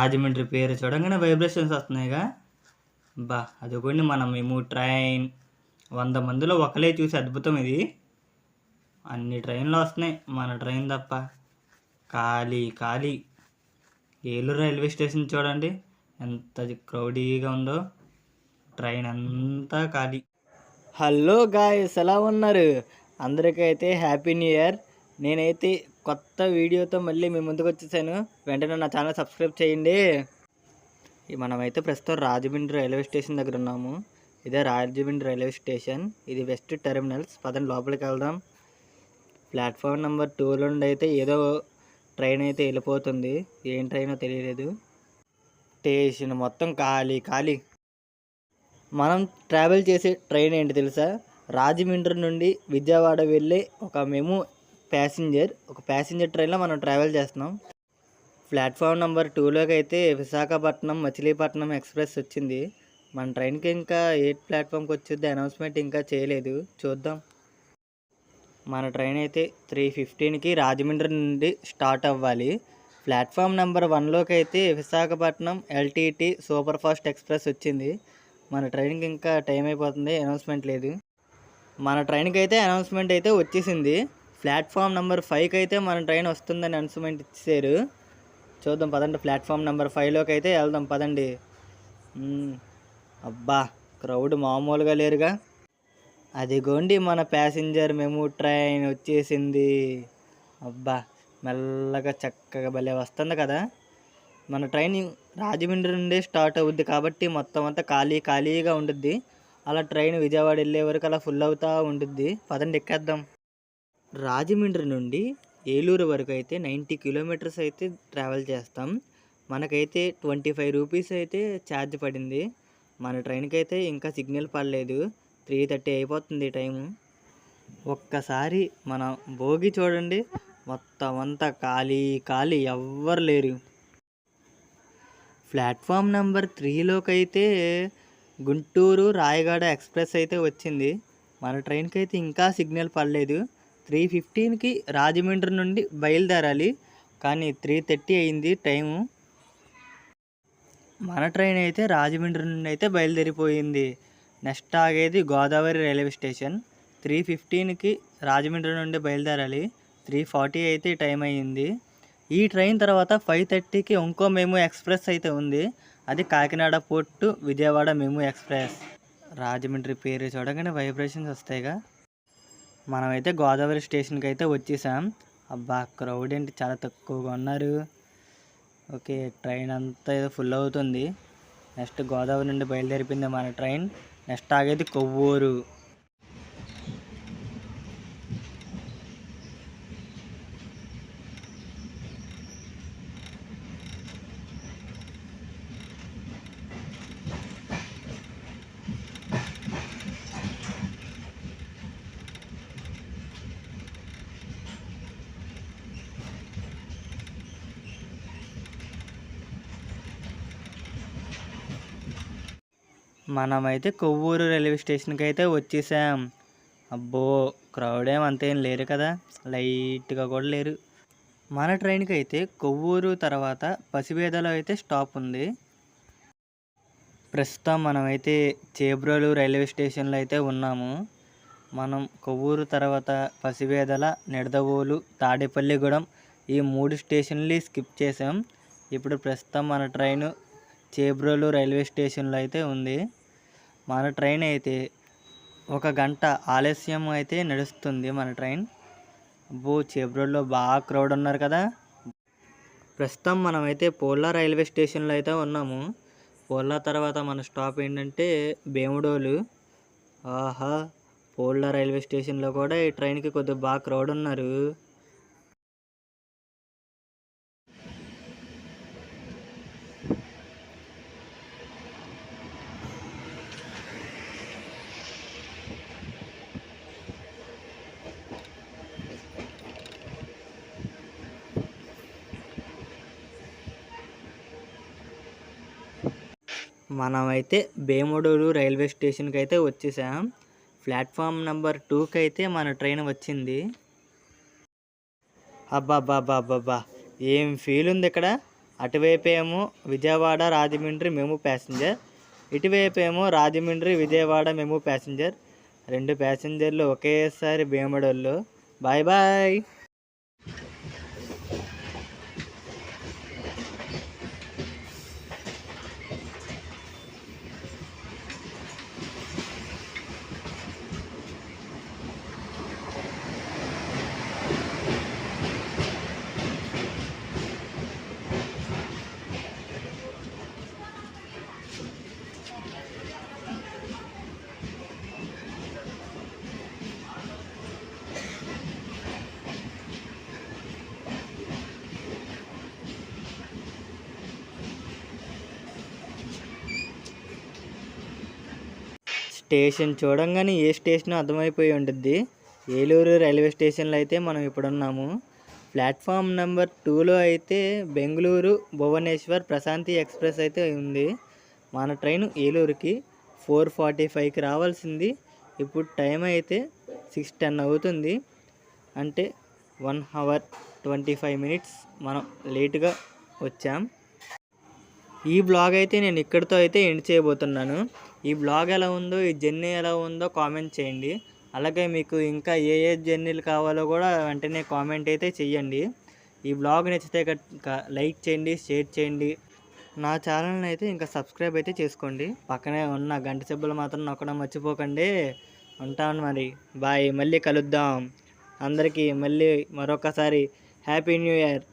రాజమండ్రి పేరు చూడంగానే వైబ్రేషన్స్ వస్తున్నాయిగా. బా అదిగోండి మనం మేము ట్రైన్ 100 మందిలో ఒకలే చూసి అద్భుతం ఇది. అన్ని ట్రైన్లు వస్తున్నాయి, మన ట్రైన్ తప్ప. ఖాళీ ఖాళీ. ఏలూరు రైల్వే స్టేషన్ చూడండి ఎంత క్రౌడీగా ఉందో. ట్రైన్ అంతా ఖాళీ. హలో గాయ్స్, ఎలా ఉన్నారు? అందరికైతే హ్యాపీ న్యూ ఇయర్. నేనైతే కొత్త వీడియోతో మళ్ళీ మీ ముందుకు వచ్చేసాను. వెంటనే నా ఛానల్ సబ్స్క్రైబ్ చేయండి. మనమైతే ప్రస్తుతం రాజమండ్రి రైల్వే స్టేషన్ దగ్గర ఉన్నాము. ఇదే రాజమండ్రి రైల్వే స్టేషన్. ఇది వెస్ట్ టెర్మినల్స్. పదండి లోపలికి వెళ్దాం. ప్లాట్ఫామ్ నెంబర్ 2 నుండి అయితే ఏదో ట్రైన్ అయితే వెళ్ళిపోతుంది. ఏం ట్రైనో తెలియలేదు. స్టేషన్ మొత్తం ఖాళీ ఖాళీ. మనం ట్రావెల్ చేసే ట్రైన్ ఏంటి తెలుసా? రాజమండ్రి నుండి విజయవాడ వెళ్ళే ఒక ప్యాసింజర్ ట్రైన్లో మనం ట్రావెల్ చేస్తున్నాం. ప్లాట్ఫామ్ నెంబర్ 2లోకి అయితే విశాఖపట్నం మచిలీపట్నం ఎక్స్ప్రెస్ వచ్చింది. మన ట్రైన్కి ఇంకా ఏ ప్లాట్ఫామ్కి వచ్చింది అనౌన్స్మెంట్ ఇంకా చేయలేదు, చూద్దాం. మన ట్రైన్ అయితే 3:15కి రాజమండ్రి నుండి స్టార్ట్ అవ్వాలి. ప్లాట్ఫామ్ నెంబర్ 1లోకి అయితే Visakhapatnam LTT super fast express వచ్చింది. మన ట్రైన్కి ఇంకా టైం అయిపోతుంది, అనౌన్స్మెంట్ లేదు. మన ట్రైన్కి అయితే అనౌన్స్మెంట్ అయితే వచ్చేసింది. ప్లాట్ఫామ్ నెంబర్ 5కి అయితే మన ట్రైన్ వస్తుందని అనౌన్స్మెంట్ ఇచ్చారు. చూద్దాం పదండి. ప్లాట్ఫామ్ నెంబర్ 5లోకి అయితే వెళ్దాం పదండి. అబ్బా క్రౌడ్ మామూలుగా లేరుగా. అదిగోండి మన ప్యాసింజర్ మెమూ ట్రైన్ వచ్చేసింది. అబ్బా మెల్లగా చక్కగా భలే వస్తుంది కదా. మన ట్రైన్ రాజమండ్రి నుండే స్టార్ట్ అవుద్ది కాబట్టి మొత్తం అంతా ఖాళీగా ఉంటుంది. అలా ట్రైన్ విజయవాడ వెళ్ళే వరకు అలా ఫుల్ అవుతూ ఉంటుంది. పదండి ఎక్కేద్దాం. రాజమండ్రి నుండి ఏలూరు వరకు అయితే 90 కిలోమీటర్స్ అయితే ట్రావెల్ చేస్తాం. మనకైతే 25 రూపీస్ అయితే ఛార్జ్ పడింది. మన ట్రైన్కి అయితే ఇంకా సిగ్నల్ పడలేదు. 3:30 అయిపోతుంది టైము. ఒక్కసారి మన భోగి చూడండి, మొత్తం అంతా ఖాళీ ఎవ్వరు లేరు. ప్లాట్ఫామ్ నెంబర్ 3లోకి అయితే గుంటూరు రాయగడ ఎక్స్ప్రెస్ అయితే వచ్చింది. మన ట్రైన్కి అయితే ఇంకా సిగ్నల్ పడలేదు. 3:15కి రాజమండ్రి నుండి బయలుదేరాలి, కానీ 3:30 అయింది టైము. మన ట్రైన్ అయితే రాజమండ్రి నుండి అయితే బయలుదేరిపోయింది. నెక్స్ట్ ఆగేది గోదావరి రైల్వే స్టేషన్. 3:15కి రాజమండ్రి నుండి బయలుదేరాలి. 3:40 అయితే టైం అయ్యింది. ఈ ట్రైన్ తర్వాత 5:30కి ఇంకో మెమూ ఎక్స్ప్రెస్ అయితే ఉంది. అది Kakinada port Vijayawada MEMU express. Rajahmundry పేరు చూడగానే వైబ్రేషన్స్ వస్తాయిగా. మనమైతే గోదావరి స్టేషన్కి అయితే వచ్చేసాం. అబ్బా క్రౌడ్ ఏంటి చాలా తక్కువగా ఉన్నారు. ఓకే, ట్రైన్ అంతా ఏదో ఫుల్ అవుతుంది. నెక్స్ట్ గోదావరి నుండి బయలుదేరిపోయింది మన ట్రైన్. నెక్స్ట్ ఆగేది కొవ్వూరు. మనమైతే కొవ్వూరు రైల్వే స్టేషన్కి అయితే వచ్చేసాం. అబ్బో క్రౌడ్ అంతేం లేరు కదా, లైట్గా కూడా లేరు. మన ట్రైన్కి అయితే కొవ్వూరు తర్వాత పసివేదలో అయితే స్టాప్ ఉంది. ప్రస్తుతం మనమైతే చేబ్రోలు రైల్వే స్టేషన్లో అయితే ఉన్నాము. మనం కొవ్వూరు తర్వాత పసివేదల, నిడదవోలు, తాడేపల్లిగూడెం ఈ 3 స్టేషన్లు స్కిప్ చేసాం. ఇప్పుడు ప్రస్తుతం మన ట్రైన్ చేబ్రోలు రైల్వే స్టేషన్లో అయితే ఉంది. మన ట్రైన్ అయితే 1 గంట ఆలస్యం అయితే నడుస్తుంది మన ట్రైన్. అబ్బో చేబ్రోల్లో బాగా క్రౌడ్ ఉన్నారు కదా. ప్రస్తుతం మనమైతే పోల్లా రైల్వే స్టేషన్లో అయితే ఉన్నాము. పోల్లా తర్వాత మన స్టాప్ ఏంటంటే భీముడోలు. ఆహా, పోల్లా రైల్వే స్టేషన్లో కూడా ఈ ట్రైన్కి కొద్దిగా బాగా క్రౌడ్ ఉన్నారు. మనమైతే భీముడోలు రైల్వే స్టేషన్కి అయితే వచ్చేసాం. ప్లాట్ఫామ్ నెంబర్ 2కి అయితే మన ట్రైన్ వచ్చింది. అబ్బాబ్బాబ్బాబ్బా ఏం ఫీల్ ఉంది ఇక్కడ. అటువైపు ఏమో విజయవాడ రాజమండ్రి మెము ప్యాసింజర్, ఇటువైపు ఏమో రాజమండ్రి విజయవాడ మెము ప్యాసింజర్. 2 ప్యాసింజర్లు ఒకేసారి భీమడోళ్ళు. Bye bye. స్టేషన్ చూడంగానే ఏ స్టేషన్ అర్థమైపోయి ఉంటుంది. ఏలూరు రైల్వే స్టేషన్లో అయితే మనం ఇప్పుడున్నాము. ప్లాట్ఫామ్ నెంబర్ 2లో అయితే బెంగళూరు భువనేశ్వర్ ప్రశాంతి ఎక్స్ప్రెస్ అయితే ఉంది. మన ట్రైన్ ఏలూరుకి 4:45కి రావాల్సింది. ఇప్పుడు టైం అయితే 6:10 అవుతుంది. అంటే 1 hour 25 minutes మనం లేటుగా వచ్చాం. ఈ బ్లాగ్ అయితే నేను ఇక్కడితో అయితే ఎండ్ చేయబోతున్నాను. ఈ బ్లాగ్ ఎలా ఉందో, ఈ జర్నీ ఎలా ఉందో కామెంట్ చేయండి. అలాగే మీకు ఇంకా ఏ జర్నీలు కావాలో కూడా వెంటనే కామెంట్ అయితే చెయ్యండి. ఈ బ్లాగ్ నచ్చితే లైక్ చేయండి, షేర్ చేయండి. నా ఛానల్ని అయితే ఇంకా సబ్స్క్రైబ్ అయితే చేసుకోండి. పక్కనే ఉన్న గంట సింబల్ మాత్రం నొక్కడం మర్చిపోకండి. ఉంటాను మరి. బాయ్. మళ్ళీ కలుద్దాం. అందరికీ మళ్ళీ మరొకసారి హ్యాపీ న్యూ ఇయర్.